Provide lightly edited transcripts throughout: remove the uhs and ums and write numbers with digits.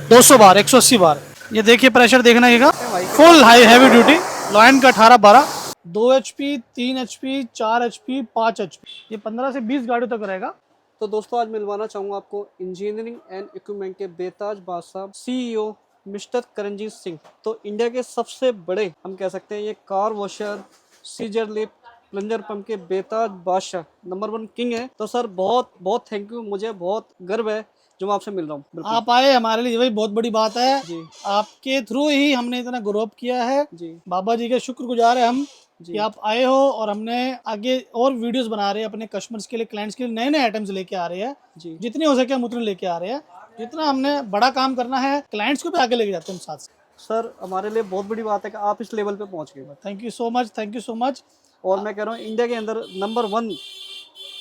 200 बार, 180 बार। ये देखिए प्रेशर देखना है, full high heavy duty lion का 18-12, 2 HP, 3 HP, 4 HP, 5 HP, ये 15 से 20 गाड़ियों तक रहेगा। तो दोस्तों आज मिलवाना चाहूँगा आपको इंजीनियरिंग एंड इक्विपमेंट के बेताज बादशाह CEO मिस्टर करणजीत सिंह। तो इंडिया के सबसे बड़े हम कह सकते हैं ये car washer, scissor lift, plunger pump के बेताज बादशाह नंबर 1 किंग है। तो सर बहुत बहुत थैंक यू, मुझे बहुत गर्व है जो मैं आपसे मिल रहा हूँ। आप आए हमारे लिए वही बहुत बड़ी बात है जी आपके थ्रू ही हमने इतना ग्रो अप किया है। जी बाबा जी के शुक्रगुजार है हम जी कि आप आए हो और हमने आगे और वीडियोस बना रहे हैं अपने कस्टमर्स के लिए, क्लाइंट्स के लिए नए नए आइटम्स लेके आ रहे हैं। जी जितने हो सके हम उतने लेके आ रहे हैं। जितना हमने बड़ा काम करना है क्लाइंट्स को भी आगे लेके जाते हैं हम साथ से। सर हमारे लिए बहुत बड़ी बात है कि आप इस लेवल पे पहुंच गए। Thank you so much, thank you so much. और मैं कह रहा हूँ इंडिया के अंदर नंबर 1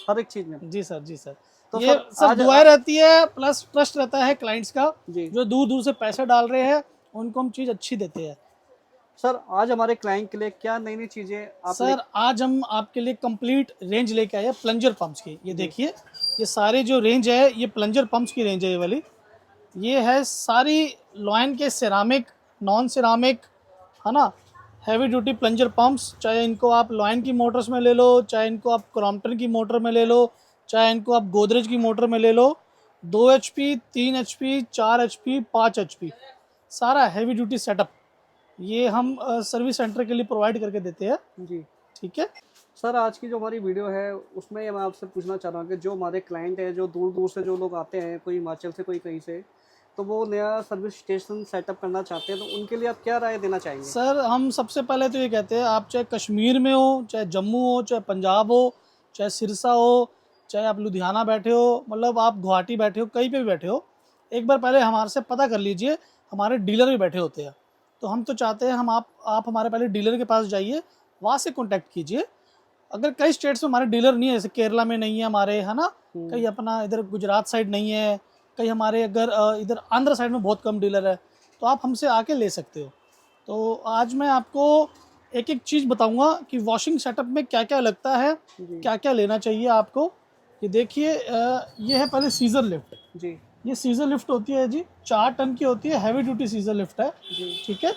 हर एक चीज में। जी सर, जी सर। तो ये सर सब आज दुआएं रहती है, प्लस ट्रस्ट रहता है क्लाइंट्स का, जी जो दूर दूर से पैसे डाल रहे हैं उनको हम चीज़ अच्छी देते हैं। सर आज हमारे क्लाइंट के लिए क्या नई नई चीजें आप सर आज हम आपके लिए कंप्लीट रेंज लेके आए हैं प्लंजर पंप्स की। ये देखिए, ये सारे जो रेंज है ये प्लंजर पंप्स की रेंज है। ये वाली ये है सारी लॉयन के सिरामिक, नॉन सिरामिक, है ना, हैवी ड्यूटी प्लंजर पंप्स। चाहे इनको आप लॉयन की मोटर्स में ले लो, चाहे इनको आप क्रॉम्पटन की मोटर में ले लो, चाहे इनको आप गोदरेज की मोटर में ले लो। 2 HP, 3 HP, 4 HP, 5 HP, सारा हैवी ड्यूटी सेटअप ये हम सर्विस सेंटर के लिए प्रोवाइड करके देते हैं। जी ठीक है सर, आज की जो हमारी वीडियो है उसमें मैं आपसे पूछना चाह रहा हूँ कि जो हमारे क्लाइंट है, जो दूर दूर से जो लोग आते हैं, कोई हिमाचल से कोई कहीं से, तो वो नया सर्विस स्टेशन सेटअप करना चाहते हैं, तो उनके लिए आप क्या राय देना चाहेंगे? सर, हम सबसे पहले तो ये कहते हैं आप चाहे कश्मीर में हो, चाहे जम्मू हो, चाहे पंजाब हो, चाहे सिरसा हो, चाहे आप लुधियाना बैठे हो, मतलब आप गुवाहाटी बैठे हो, कहीं पे भी बैठे हो, एक बार पहले हमारे से पता कर लीजिए। हमारे डीलर भी बैठे होते हैं, तो हम तो चाहते हैं हम आप हमारे पहले डीलर के पास जाइए, वहाँ से कॉन्टैक्ट कीजिए। अगर कई स्टेट्स में हमारे डीलर नहीं है, जैसे केरला में नहीं है हमारे, है ना, कहीं अपना इधर गुजरात साइड नहीं है, कहीं हमारे अगर इधर आंध्र साइड में बहुत कम डीलर है, तो आप हमसे आके ले सकते हो। तो आज मैं आपको एक एक चीज़ बताऊंगा कि वॉशिंग सेटअप में क्या क्या लगता है, क्या क्या लेना चाहिए आपको। ये देखिए, ये है पहले सीजर लिफ्ट। जी ये सीजर लिफ्ट होती है जी, 4 टन की होती है, हैवी ड्यूटी सीजर लिफ्ट है। जी ठीक है,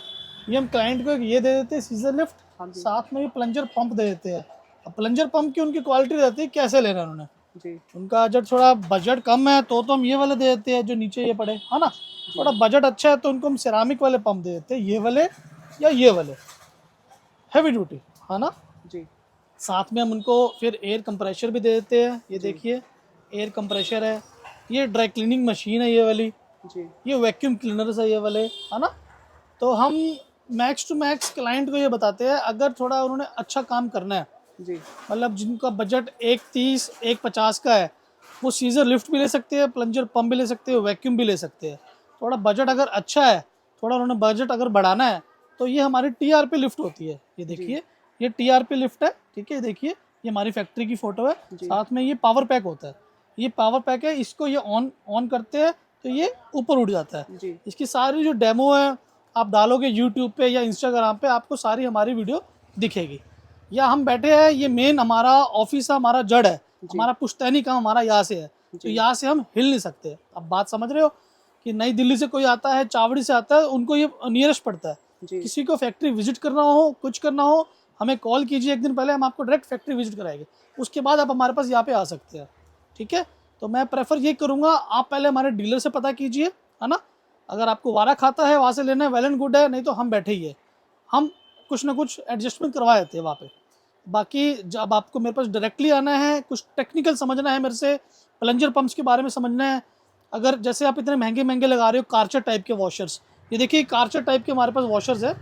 ये हम क्लाइंट को ये दे देते हैं सीजर लिफ्ट, हाँ जी साथ में ये प्लंजर पंप दे देते हैं। अब प्लंजर पंप की उनकी क्वालिटी रहती है कैसे लेना है उन्होंने। जी उनका जब थोड़ा बजट कम है तो हम ये वाले दे देते हैं जो नीचे ये पड़े, है ना। थोड़ा बजट अच्छा है तो उनको हम सिरामिक वाले पंप दे देते हैं, ये वाले या ये वाले हैवी ड्यूटी, है ना। जी साथ में हम उनको फिर एयर कंप्रेशर भी दे देते हैं। ये देखिए, एयर कंप्रेशर है, ये ड्राई क्लीनिंग मशीन है ये वाली, जी ये वैक्यूम क्लीनर्स है ये वाले, है ना। तो हम मैक्स टू मैक्स क्लाइंट को ये बताते हैं, अगर थोड़ा उन्होंने अच्छा काम करना है, जी मतलब जिनका बजट 130 150 का है, वो सीजर लिफ्ट भी ले सकते हैं, प्लंजर पंप भी ले सकते हैं, वैक्यूम भी ले सकते हैं। थोड़ा बजट अगर अच्छा है, थोड़ा उन्होंने बजट अगर बढ़ाना है, तो ये हमारी TRP लिफ्ट होती है। ये देखिए, ये TRP लिफ्ट है। ठीक है, देखिए ये हमारी फैक्ट्री की फ़ोटो है, साथ में ये पावर पैक होता है। ये पावर पैक है, इसको ये ऑन करते हैं तो ये ऊपर उठ जाता है। जी इसकी सारी जो डेमो है आप डालोगे यूट्यूब पे या इंस्टाग्राम पे, आपको सारी हमारी वीडियो दिखेगी। या हम बैठे हैं, ये मेन हमारा ऑफिस है, हमारा जड़ है, हमारा पुश्तैनी काम हमारा यहाँ से है, तो यहाँ से हम हिल नहीं सकते। अब बात समझ रहे हो कि नई दिल्ली से कोई आता है, चावड़ी से आता है, उनको ये नियरेस्ट पड़ता है। जी किसी को फैक्ट्री विजिट करना हो, कुछ करना हो, हमें कॉल कीजिए, एक दिन पहले हम आपको डायरेक्ट फैक्ट्री विजिट कराएंगे, उसके बाद आप हमारे पास यहाँ पे आ सकते हैं। ठीक है, तो मैं प्रेफर ये करूँगा आप पहले हमारे डीलर से पता कीजिए, है ना। अगर आपको वारा खाता है वहाँ से लेना है, वेल एंड गुड है, नहीं तो हम बैठे ही है, हम कुछ ना कुछ एडजस्टमेंट करवा देते हैं वहाँ पे। बाकी जब आपको मेरे पास डायरेक्टली आना है, कुछ टेक्निकल समझना है मेरे से, प्लंजर पंप्स के बारे में समझना है, अगर जैसे आप इतने महंगे महंगे लगा रहे हो कार्चर टाइप के वॉशर्स, ये देखिए कार्चर टाइप के हमारे पास वॉशर्स है।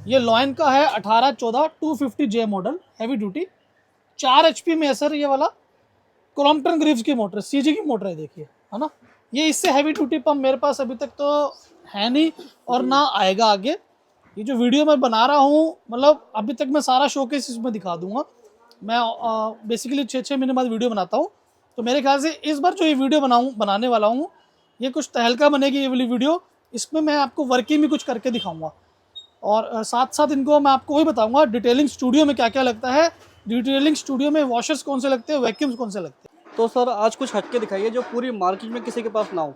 ये लॉयन का है 1814 250J model, heavy duty, 4 HP में है सर। ये वाला क्रॉम्पटन ग्रीव्स की मोटर, CG की मोटर है, देखिए, है ना। ये इससे हैवी ड्यूटी पंप मेरे पास अभी तक तो है नहीं और ना आएगा आगे। ये जो वीडियो मैं बना रहा हूँ, मतलब अभी तक मैं सारा शोकेस इसमें दिखा दूंगा। मैं बेसिकली 6-6 महीने बाद वीडियो बनाता हूँ, तो मेरे ख्याल से इस बार जो ये वीडियो बनाने वाला हूँ, ये कुछ तहलका बनेगी ये वाली वीडियो। इसमें मैं आपको वर्किंग भी कुछ करके दिखाऊंगा, और साथ साथ इनको मैं आपको वही बताऊंगा डिटेलिंग स्टूडियो में क्या क्या लगता है, डिटेलिंग स्टूडियो में वॉशर्स कौन से लगते हैं, वैक्यूम्स कौन से लगते हैं। तो सर आज कुछ हटके दिखाइए जो पूरी मार्केट में किसी के पास ना हो।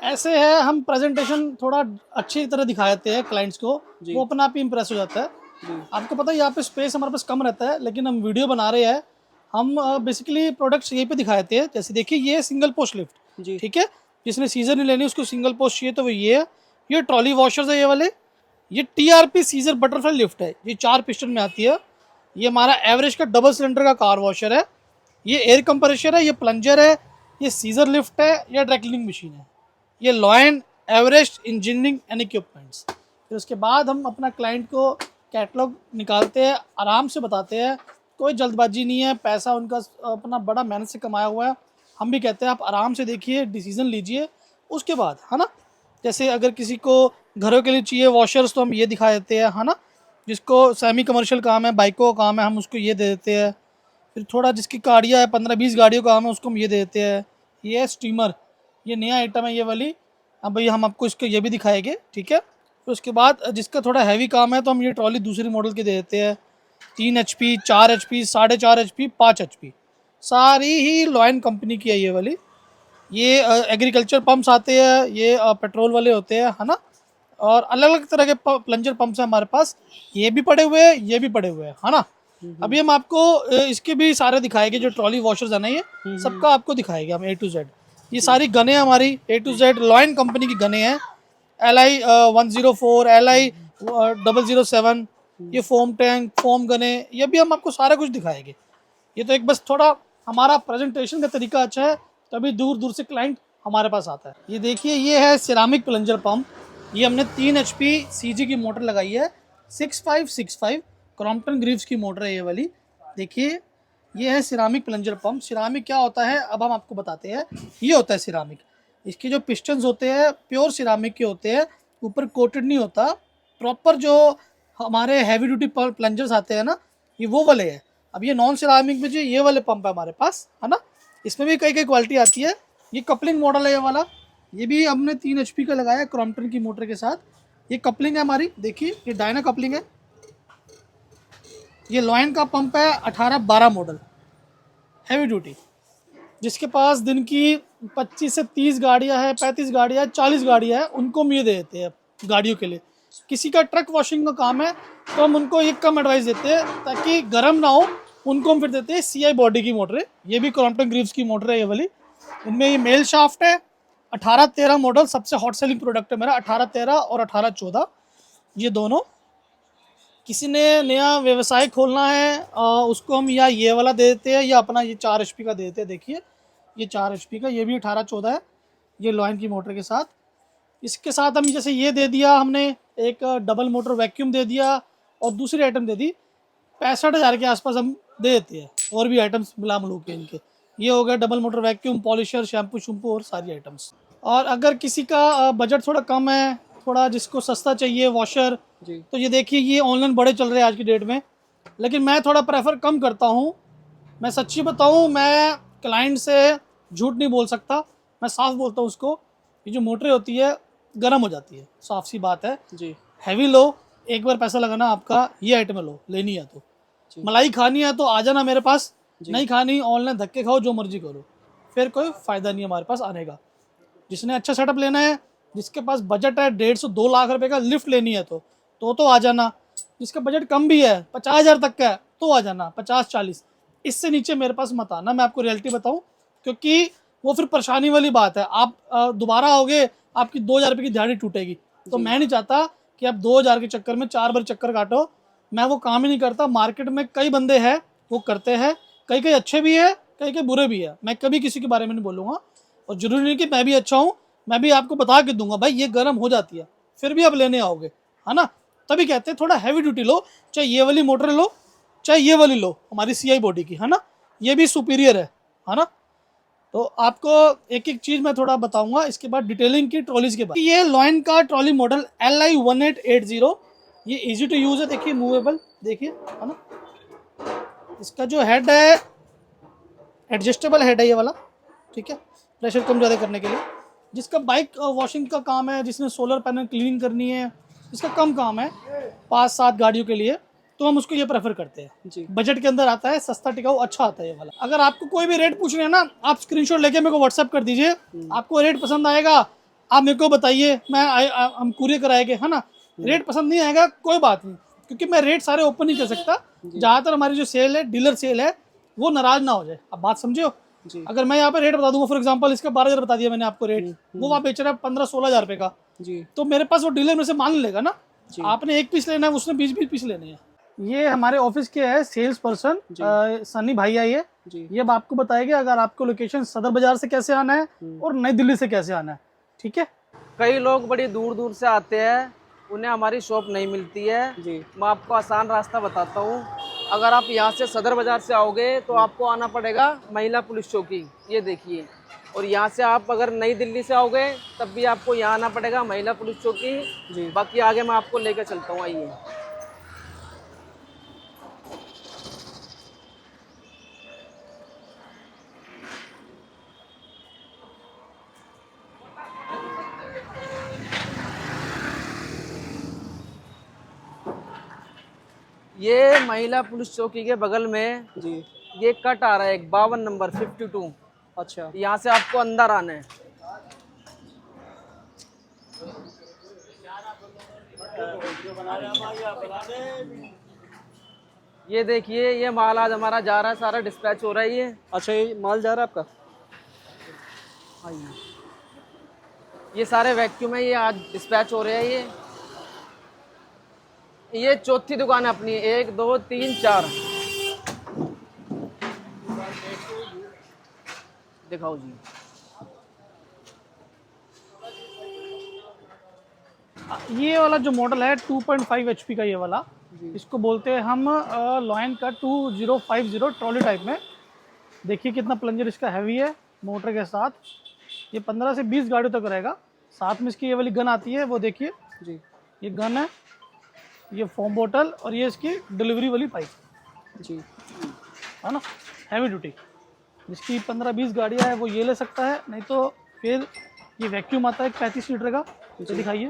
ऐसे है, हम प्रेजेंटेशन थोड़ा अच्छी तरह दिखा देते हैं क्लाइंट्स को, जी। वो अपना आप ही इम्प्रेस हो जाता है। जी। आपको पता है यहाँ पे स्पेस हमारे पास कम रहता है, लेकिन हम वीडियो बना रहे हैं, हम बेसिकली प्रोडक्ट्स यहीं पे दिखा देते हैं। जैसे देखिए ये सिंगल पोस्ट लिफ्ट, जी। ठीक है, जिसने सीजर नहीं लेनी उसको सिंगल पोस्ट चाहिए तो वो ये है। ये ट्रॉली वॉशर्स है ये वाले। ये TRP सीजर बटरफ्लाई लिफ्ट है, ये 4 पिस्टन में आती है। ये हमारा एवरेज का डबल सिलेंडर का कार वॉशर है। ये एयर कंप्रेशर है, ये प्लंजर है, ये सीजर लिफ्ट है, ये ड्राई क्लीनिंग मशीन है। ये lion Everest engineering and equipments. फिर उसके बाद हम अपना क्लाइंट को कैटलॉग निकालते हैं, आराम से बताते हैं, कोई जल्दबाजी नहीं है, पैसा उनका अपना बड़ा मेहनत से कमाया हुआ है। हम भी कहते हैं आप आराम से देखिए, डिसीजन लीजिए उसके बाद, है ना। जैसे अगर किसी को घरों के लिए चाहिए वॉशर्स तो हम ये दिखा देते हैं, है ना। जिसको सेमी कमर्शियल काम है, बाइकों का काम है, हम उसको ये दे देते हैं। फिर थोड़ा जिसकी गाड़ियाँ है, 15-20 गाड़ियों का काम है, उसको हम ये दे देते हैं। ये है स्टीमर, ये नया आइटम है ये वाली। अब भैया हम आपको इसको ये भी दिखाएंगे, ठीक है। फिर उसके बाद जिसका थोड़ा हैवी काम है तो हम ये ट्रॉली दूसरी मॉडल की दे देते हैं। 3 HP, 4 HP, 4.5 HP, 5 HP, सारी ही लॉयन कंपनी की है ये वाली। ये एग्रीकल्चर पंप्स आते हैं, ये पेट्रोल वाले होते हैं, है ना। और अलग अलग तरह के प्लंजर पंप्स हैं हमारे पास, ये भी पड़े हुए हैं, ये भी पड़े हुए हैं, है ना। अभी हम आपको इसके भी सारे दिखाएंगे, जो ट्रॉली वॉशर्स है ना, ये सबका आपको दिखाएंगे हम A to Z। ये सारी गने हमारी A to Z lion company की गने हैं। LI 104, LI 007, ये फोम टैंक, फोम गने, ये भी हम आपको सारा कुछ दिखाएंगे। ये तो एक बस थोड़ा हमारा प्रेजेंटेशन का तरीका अच्छा है, तभी दूर दूर से क्लाइंट हमारे पास आता है। ये देखिए, ये है सिरामिक प्लंजर पंप। ये हमने 3 HP CG की मोटर लगाई है, 6565 क्रॉम्पटन ग्रीव्स की मोटर है ये वाली। देखिए ये है सिरामिक प्लंजर पंप। सिरामिक क्या होता है अब हम आपको बताते हैं। ये होता है सिरामिक, इसके जो पिस्टन्स होते हैं प्योर सिरामिक के होते हैं, ऊपर कोटेड नहीं होता। प्रॉपर जो हमारे हैवी ड्यूटी प्लंजर्स आते हैं ना, ये वो वाले हैं। अब ये नॉन सिरामिक में जो ये वाले पंप है हमारे पास, है ना, इसमें भी कई कई क्वालिटी आती है। ये कपलिंग मॉडल है ये वाला, ये भी हमने 3 HP का लगाया है क्रॉम्पटन की मोटर के साथ। ये कपलिंग है हमारी, देखिए ये डायना कपलिंग है। ये लॉयन का पंप है 18-12 मॉडल हैवी ड्यूटी। जिसके पास दिन की 25 से 30 गाड़ियाँ हैं, 35 गाड़ियाँ हैं, 40 गाड़ियाँ हैं, उनको हम ये दे देते हैं गाड़ियों के लिए। किसी का ट्रक वॉशिंग का काम है तो हम उनको एक कम एडवाइस देते हैं ताकि गर्म ना हो, उनको हम फिर देते हैं CI बॉडी की मोटर है। ये भी क्रॉम्पटन ग्रीव्स की मोटर है ये वाली। इनमें ये मेल शाफ्ट है, 18-13 मॉडल सबसे हॉट सेलिंग प्रोडक्ट है मेरा, 18-13 और 18-14 ये दोनों। किसी ने नया व्यवसाय खोलना है उसको हम या ये वाला दे देते हैं या अपना ये 4 HP का दे देते हैं। देखिए ये 4 HP का, ये भी 18-14 है, ये लॉयन की मोटर के साथ। इसके साथ हम जैसे ये दे दिया हमने, एक डबल मोटर वैक्यूम दे दिया और दूसरी आइटम दे दी, 65,000 के आसपास हम दे देते हैं। और भी आइटम्स मिला मिलू के इनके, ये हो गया double motor vacuum, polisher, shampoo shampoo और सारी आइटम्स। और अगर किसी का बजट थोड़ा कम है, थोड़ा जिसको सस्ता चाहिए वॉशर, तो ये देखिए ये ऑनलाइन बड़े चल रहे हैं आज की डेट में, लेकिन मैं थोड़ा प्रेफर कम करता हूँ। मैं सच्ची बताऊँ, मैं क्लाइंट से झूठ नहीं बोल सकता, मैं साफ बोलता हूँ उसको। ये जो मोटरें होती है गर्म हो जाती है, साफ सी बात है जी। हैवी लो, एक बार पैसा लगाना आपका, ये आइटम लो, लेनी है तो मलाई खानी है तो आ जाना मेरे पास, नहीं खानी ऑनलाइन धक्के खाओ, जो मर्जी करो, फिर कोई फ़ायदा नहीं हमारे पास आने का। जिसने अच्छा सेटअप लेना है, जिसके पास बजट है 1.5-2 लाख रुपए का लिफ्ट लेनी है तो आ जाना। जिसका बजट कम भी है, 50,000 तक का है, तो आ जाना, 50-40, इससे नीचे मेरे पास मत आना। मैं आपको रियलिटी बताऊं, क्योंकि वो फिर परेशानी वाली बात है। आप दोबारा आओगे, आपकी 2,000 रुपये की दिहाड़ी टूटेगी। तो मैं नहीं चाहता कि आप 2,000 के चक्कर में 4 बार चक्कर काटो। मैं वो काम ही नहीं करता। मार्केट में कई बंदे हैं वो करते हैं, कई कई अच्छे भी है, कई कई बुरे भी है। मैं कभी किसी के बारे में नहीं बोलूँगा, और ज़रूरी नहीं कि मैं भी अच्छा हूँ। मैं भी आपको बता के दूंगा भाई ये गर्म हो जाती है, फिर भी आप लेने आओगे, है ना। तभी कहते हैं थोड़ा हैवी ड्यूटी लो, चाहे ये वाली मोटर लो, चाहे ये वाली लो हमारी CI बॉडी की, है ना, ये भी सुपीरियर है ना। तो आपको एक एक चीज़ मैं थोड़ा बताऊंगा इसके बाद डिटेलिंग की ट्रॉलीज के बाद। ये लॉयन का ट्रॉली मॉडल LI 1880, ये इजी टू यूज़ है। देखिए मूवेबल, देखिए, है ना। इसका जो हेड है एडजस्टेबल हेड है ये वाला, ठीक है, प्रेशर कम ज़्यादा करने के लिए। जिसका बाइक वॉशिंग का काम है, जिसने सोलर पैनल क्लीनिंग करनी है, जिसका कम काम है 5-7 गाड़ियों के लिए, तो हम उसको ये प्रेफर करते हैं जी। बजट के अंदर आता है, सस्ता टिकाऊ अच्छा आता है ये वाला। अगर आपको कोई भी रेट पूछना है ना, आप स्क्रीनशॉट लेके मेरे को व्हाट्सएप कर दीजिए, आपको रेट पसंद आएगा आप मेरे को बताइए, हम कुरियर कराएंगे, है ना। रेट पसंद नहीं आएगा कोई बात नहीं, क्योंकि मैं रेट सारे ओपन नहीं कर सकता। ज़्यादातर हमारी जो सेल है, डीलर सेल है, वो नाराज ना हो जाए। अब बात समझे हो। अगर मैं यहाँ पे रेट बता दूंगा, फॉर एग्जांपल इसका 12,000 बता दिया मैंने आपको रेट, वो वहाँ बेच रहा है 15-16 हज़ार रुपये का, तो मेरे पास वो डीलर में से मान लेगा ना। आपने एक पीस लेना है, उसने 20-20 पीस लेने हैं। ये हमारे ऑफिस के है सेल्स पर्सन सनी भाई है ये अब आपको बताएंगे अगर आपको लोकेशन सदर बाजार से कैसे आना है और नई दिल्ली से कैसे आना है। ठीक है। कई लोग बड़ी दूर दूर से आते हैं, उन्हें हमारी शॉप नहीं मिलती है। मैं आपको आसान रास्ता बताता हूँ। अगर आप यहाँ से सदर बाजार से आओगे तो आपको आना पड़ेगा महिला पुलिस चौकी, ये देखिए। और यहाँ से आप अगर नई दिल्ली से आओगे तब भी आपको यहाँ आना पड़ेगा महिला पुलिस चौकी। बाकी आगे मैं आपको लेकर चलता हूँ, आइए। ये महिला पुलिस चौकी के बगल में ये कट आ रहा है एक 52 नंबर 52। अच्छा, यहाँ से आपको अंदर आना है। ये देखिए, ये माल आज हमारा जा रहा है, सारा डिस्पैच हो रहा है ये। अच्छा, ये माल जा रहा है आपका? ये सारे वैक्यूम है, ये आज डिस्पैच हो रहे हैं। ये चौथी दुकान है अपनी, 1 2 3 4। दिखाओ जी। ये वाला जो मॉडल है 2.5 HP का, ये वाला इसको बोलते हैं हम लॉयन का 2050 ट्रॉली टाइप में। देखिए कितना प्लंजर इसका हैवी है मोटर के साथ। ये 15 से 20 गाड़ियों तक रहेगा। साथ में इसकी ये वाली गन आती है, वो देखिए जी, ये गन है, ये फोम बोतल और ये इसकी डिलीवरी वाली पाइप जी, है ना, हैवी ड्यूटी। जिसकी 15-20 गाड़ियाँ है वो ये ले सकता है, नहीं तो फिर ये वैक्यूम आता है 35 लीटर का, इसे दिखाइए,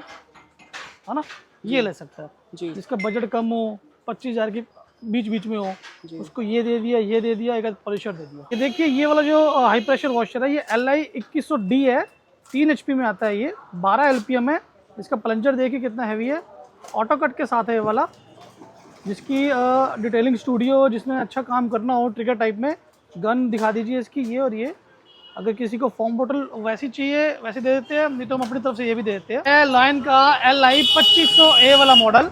है ना, ये ले सकता है जी। जिसका बजट कम हो, 25,000 के बीच में हो, उसको ये दे दिया, ये दे दिया, एक पॉलिशर दे दिया। ये देखिए, ये वाला जो हाई प्रेशर वॉशर है, ये LI 2100D है, 3 HP में आता है, ये 12 LPM है। इसका प्लंजर देखिए कितना हैवी है, ऑटो कट के साथ है ये वाला। जिसकी डिटेलिंग स्टूडियो, जिसमें अच्छा काम करना हो ट्रिगर टाइप में, गन दिखा दीजिए इसकी, ये और ये। अगर किसी को फॉर्म बोतल वैसी चाहिए वैसे दे देते हैं, नहीं तो हम अपनी तरफ से ये भी दे देते हैं। लॉयन का LI 2500A वाला मॉडल,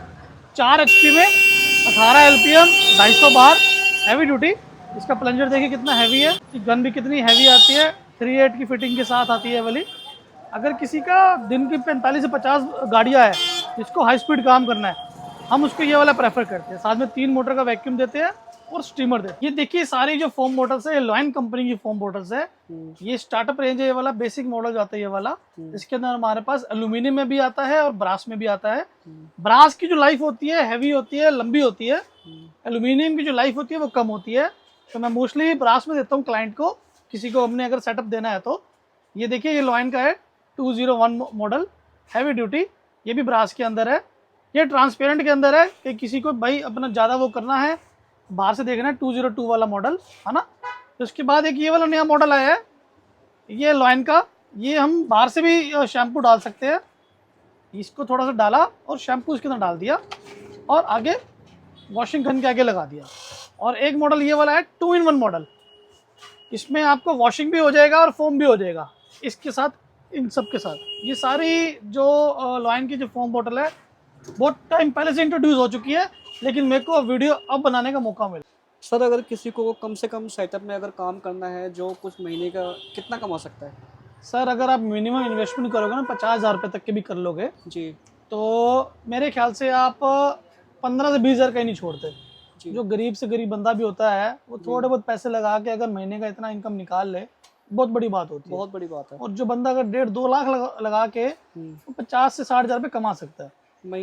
4 HP में, 18 LPM, 250 बार, हैवी ड्यूटी। इसका प्लंजर देखिए कितना हैवी है, गन भी कितनी हैवी आती है, 3.8 की फिटिंग के साथ आती है वाली। अगर किसी का दिन की 45 से 50 गाड़ियाँ है, जिसको हाई स्पीड काम करना है, हम उसको ये वाला प्रेफर करते हैं। साथ में 3 मोटर का वैक्यूम देते हैं और स्टीमर देते हैं। ये देखिए सारी जो फोम बोटल्स है, ये लॉयन कंपनी की फोम बोटल्स है। ये स्टार्टअप रेंज है, ये वाला बेसिक मॉडल जाता है ये वाला। इसके अंदर हमारे पास एल्यूमिनियम में भी आता है और ब्रास में भी आता है। ब्रास की जो लाइफ होती है हैवी होती है, लंबी होती है। एल्यूमिनियम की जो लाइफ होती है वो कम होती है। तो मैं मोस्टली ब्रास में देता हूँ क्लाइंट को, किसी को हमने अगर सेटअप देना है तो। ये देखिए, ये लॉयन का है 201 मॉडल, हैवी ड्यूटी, ये भी ब्रास के अंदर है। ये ट्रांसपेरेंट के अंदर है कि किसी को भाई अपना ज़्यादा वो करना है, बाहर से देखना है, 202 वाला मॉडल, है ना। तो उसके बाद एक ये वाला नया मॉडल आया है, ये लॉयन का। ये हम बाहर से भी शैम्पू डाल सकते हैं। इसको थोड़ा सा डाला और शैम्पू इसके अंदर डाल दिया और आगे वॉशिंग गन के आगे लगा दिया। और एक मॉडल ये वाला है 2-in-1 मॉडल, इसमें आपको वॉशिंग भी हो जाएगा और फोम भी हो जाएगा इसके साथ, इन सब के साथ। ये सारी जो लॉयन की जो फोम बॉटल है बहुत टाइम पहले से इंट्रोड्यूस हो चुकी है, लेकिन मेरे को वीडियो अब बनाने का मौका मिला। सर, अगर किसी को कम से कम सेटअप में अगर काम करना है, जो कुछ महीने का कितना कमा सकता है? सर, अगर आप मिनिमम इन्वेस्टमेंट करोगे ना 50,000 रुपये तक के भी कर लोगे जी, तो मेरे ख्याल से आप 15 से 20,000 का ही नहीं छोड़ते। जो गरीब से गरीब बंदा भी होता है वो थोड़े बहुत पैसे लगा के अगर महीने का इतना इनकम निकाल ले, बहुत बड़ी बात होती है, बहुत बड़ी बात है। और जो बंदा अगर 1.5-2 लाख लगा के 50 से 60,000 रुपये कमा सकता है।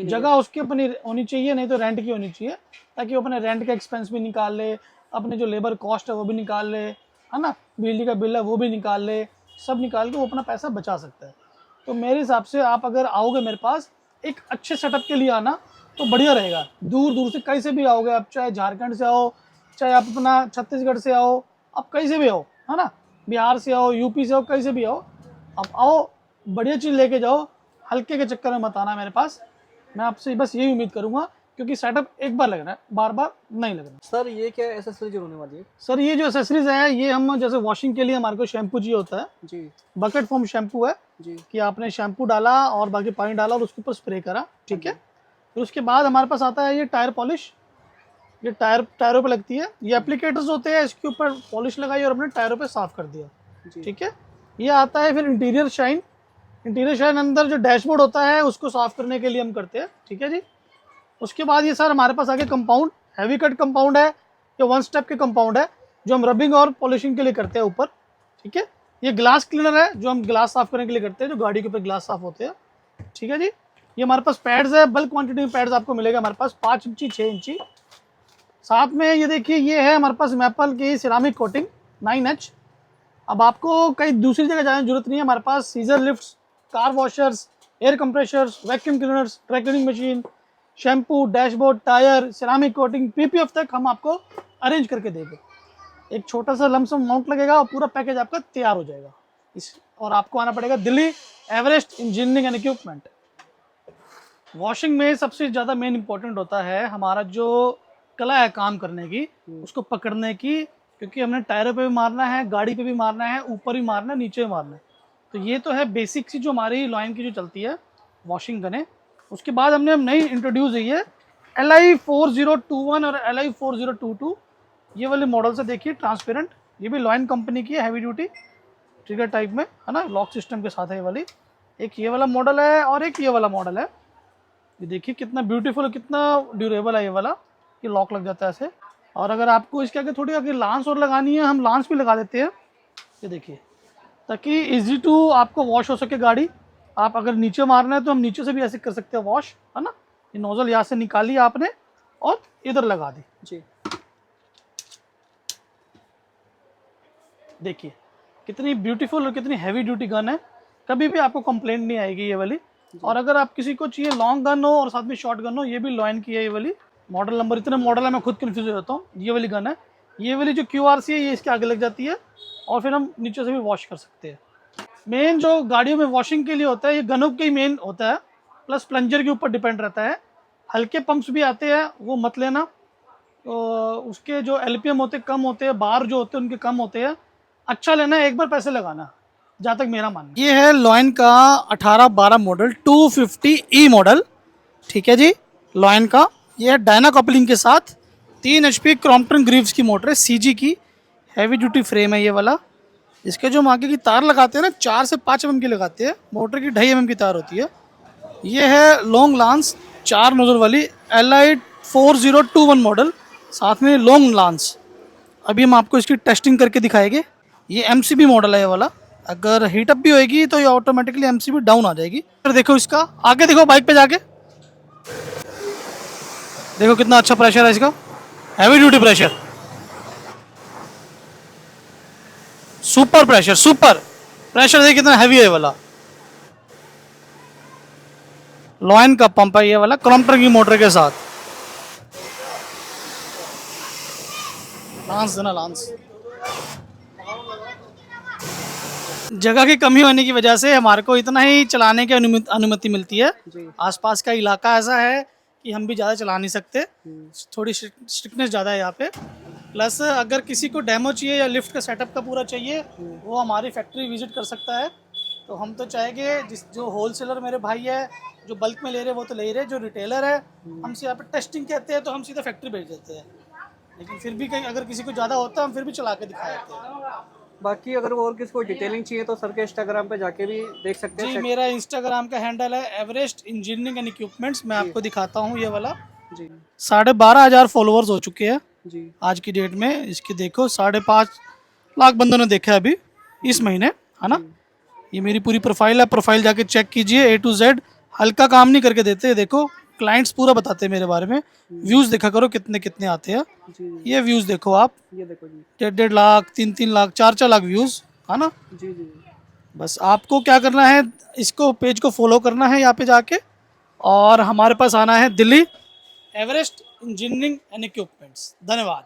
जगह उसकी अपनी होनी चाहिए, नहीं तो रेंट की होनी चाहिए, ताकि वो अपने रेंट का एक्सपेंस भी निकाल ले, अपने जो लेबर कॉस्ट है वो भी निकाल ले, है ना, बिजली का बिल है वो भी निकाल ले, सब निकाल के वो अपना पैसा बचा सकता है। तो मेरे हिसाब से आप अगर आओगे मेरे पास एक अच्छे सेटअप के लिए आना तो बढ़िया रहेगा। दूर दूर से कहीं से भी आओगे आप, चाहे झारखंड से आओ, चाहे आप अपना छत्तीसगढ़ से आओ, आप कहीं से भी आओ, है ना, बिहार से आओ, यूपी से आओ, कहीं से भी आओ, आप आओ, बढ़िया चीज़ लेके जाओ, हल्के के चक्कर में मत आना मेरे पास। मैं आपसे बस यही उम्मीद करूँगा, क्योंकि सेटअप एक बार लगना है, बार बार नहीं लगना। सर ये क्या एसेसरीज होने वाली है? सर ये जो एसेसरीज है, ये हम जैसे वॉशिंग के लिए हमारे को शैम्पू चाहिए होता है, जी बकेट फॉर्म शैम्पू है जी कि आपने शैम्पू डाला और बाकी पानी डाला और उसके ऊपर स्प्रे करा, ठीक है। फिर उसके बाद हमारे पास आता है ये टायर पॉलिश, ये टायरों पे लगती है। ये एप्लीकेटर्स होते हैं, इसके ऊपर पॉलिश लगाई और अपने टायरों पे साफ कर दिया, जी ठीक है। ये आता है फिर इंटीरियर शाइन। इंटीरियर शाइन अंदर जो डैशबोर्ड होता है उसको साफ करने के लिए हम करते हैं, ठीक है जी। उसके बाद ये सर हमारे पास आगे कंपाउंड, हैवी कट कंपाउंड है, ये 1 स्टेप के कंपाउंड है जो हम रबिंग और पॉलिशिंग के लिए करते हैं ऊपर, ठीक है। ये ग्लास क्लीनर है जो हम ग्लास साफ करने के लिए करते हैं, जो गाड़ी के ऊपर ग्लास साफ होते हैं, ठीक है जी। ये हमारे पास पैड्स है, बल्क क्वांटिटी में पैड्स आपको मिलेगा हमारे पास 5 इंची 6 इंची। साथ में ये देखिए, ये है हमारे पास मैपल की सिरामिक कोटिंग 9H। अब आपको कहीं दूसरी जगह जाने की जरूरत नहीं है, हमारे पास scissor lifts, car washers, air compressors, vacuum cleaners, dry cleaning machine, shampoo, dashboard, tyre, ceramic coating, PPF तक हम आपको अरेंज करके देंगे। एक छोटा सा लमसम अमाउंट लगेगा और पूरा पैकेज आपका तैयार हो जाएगा। और आपको आना पड़ेगा Delhi Everest engineering and equipment. Washing में सबसे ज़्यादा मेन इंपॉर्टेंट होता है हमारा जो कला है काम करने की, उसको पकड़ने की, क्योंकि हमने टायरों पे भी मारना है, गाड़ी पे भी मारना है, ऊपर भी मारना है, नीचे भी मारना है। तो ये तो है बेसिक सी जो हमारी लाइन की जो चलती है वॉशिंग गने। उसके बाद हमने नई इंट्रोड्यूस हुई है LI 4021 और LI 4022। ये वाले मॉडल से देखिए, ट्रांसपेरेंट, ये भी लॉयन कंपनी की है, हैवी ड्यूटी ट्रिगर टाइप में है ना, लॉक सिस्टम के साथ है ये वाली। एक ये वाला मॉडल है और एक ये वाला मॉडल है। ये देखिए कितना ब्यूटीफुल, कितना ड्यूरेबल है ये वाला, ये लॉक लग जाता है ऐसे। और अगर आपको इसके आगे थोड़ी आगे लांस और लगानी है, हम लांस भी लगा देते हैं, ये देखिए, ताकि इजी टू आपको वॉश हो सके गाड़ी। आप अगर नीचे मारना है तो हम नीचे से भी ऐसे कर सकते हैं वॉश, है ना। ये नोजल यहाँ से निकाली आपने और इधर लगा दी, जी। देखिए कितनी ब्यूटीफुल और कितनी हैवी ड्यूटी गन है, कभी भी आपको कंप्लेंट नहीं आएगी ये वाली। और अगर आप किसी को चाहिए लॉन्ग गन हो और साथ में शॉर्ट गन हो, ये भी लॉयन की है ये वाली। मॉडल नंबर इतने मॉडल है मैं खुद कंफ्यूज हो जाता हूँ। ये वाली गन है, ये वाली जो QRC है ये इसके आगे लग जाती है और फिर हम नीचे से भी वॉश कर सकते हैं। मेन जो गाड़ियों में वॉशिंग के लिए होता है ये गनों के ही मेन होता है, प्लस प्लंजर के ऊपर डिपेंड रहता है। हल्के पंप्स भी आते हैं, वो मत लेना, तो उसके जो LPM होते हैं कम होते हैं, बार जो होते हैं उनके कम होते हैं। अच्छा लेना है, एक बार पैसे लगाना, जहाँ तक मेरा मानना। ये है लॉयन का 1812 मॉडल 250E मॉडल, ठीक है जी, लॉयन का। ये है डायना कपलिंग के साथ 3 HP क्रॉम्पटन ग्रीव्स की मोटर है, CG की, हैवी ड्यूटी फ्रेम है ये वाला। इसके जो हम आगे की तार लगाते हैं ना 4 से 5 mm की लगाते हैं, मोटर की 2.5 mm की तार होती है। ये है लॉन्ग लांस 4 नोजल वाली LI 4021 मॉडल, साथ में लॉन्ग लांस। अभी हम आपको इसकी टेस्टिंग करके दिखाएंगे। ये MCB मॉडल है ये वाला, अगर हीटअप भी होएगी तो ये ऑटोमेटिकली MCB डाउन आ जाएगी। फिर देखो इसका आगे, देखो बाइक पे जाके देखो कितना अच्छा प्रेशर है इसका, heavy duty pressure, super pressure, super pressure देखिए कितना हैवी है ये वाला। लॉयन का पंप है ये वाला, क्रॉम्पटन की मोटर के साथ। लांस देना, लांस। जगह की कमी होने की वजह से हमारे को इतना ही चलाने की अनुमति मिलती है। आसपास का इलाका ऐसा है कि हम भी ज़्यादा चला नहीं सकते, थोड़ी स्ट्रिक्टनेस ज़्यादा है यहाँ पे। प्लस अगर किसी को डेमो चाहिए या लिफ्ट का सेटअप का पूरा चाहिए, वो हमारी फैक्ट्री विजिट कर सकता है। तो हम तो चाहेंगे जो होलसेलर मेरे भाई है जो बल्क में ले रहे वो तो ले ही रहे, जो रिटेलर है हमसे यहाँ पे टेस्टिंग कहते हैं तो हम सीधा फैक्ट्री भेज देते हैं। लेकिन फिर भी कहीं अगर किसी को ज़्यादा होता है हम फिर भी चला के दिखा देते हैं। बाकी अगर और किसी को डिटेलिंग चाहिए तो सर के इंस्टाग्राम पे जाके भी देख सकते हैं। जी, मेरा इंस्टाग्राम का हैंडल है एवरेस्ट इंजीनियरिंग एंड इक्विपमेंट्स। मैं आपको दिखाता हूँ ये वाला। जी 12,500 फॉलोअर्स हो चुके हैं जी आज की डेट में। इसकी देखो 5.5 लाख बंदों ने देखा है अभी इस महीने, है ना। ये मेरी पूरी प्रोफाइल है, प्रोफाइल जाके चेक कीजिए, A to Z। हल्का काम नहीं करके देते, देखो क्लाइंट्स पूरा बताते हैं मेरे बारे में। व्यूज़ देखा करो कितने कितने आते हैं। ये व्यूज़ देखो आप, ये देखो जी, 1.5 लाख, 3 लाख, 4 लाख व्यूज़, है ना। जी जी। बस आपको क्या करना है, इसको पेज को फॉलो करना है यहाँ पे जाके, और हमारे पास आना है Delhi Everest engineering and equipments. धन्यवाद।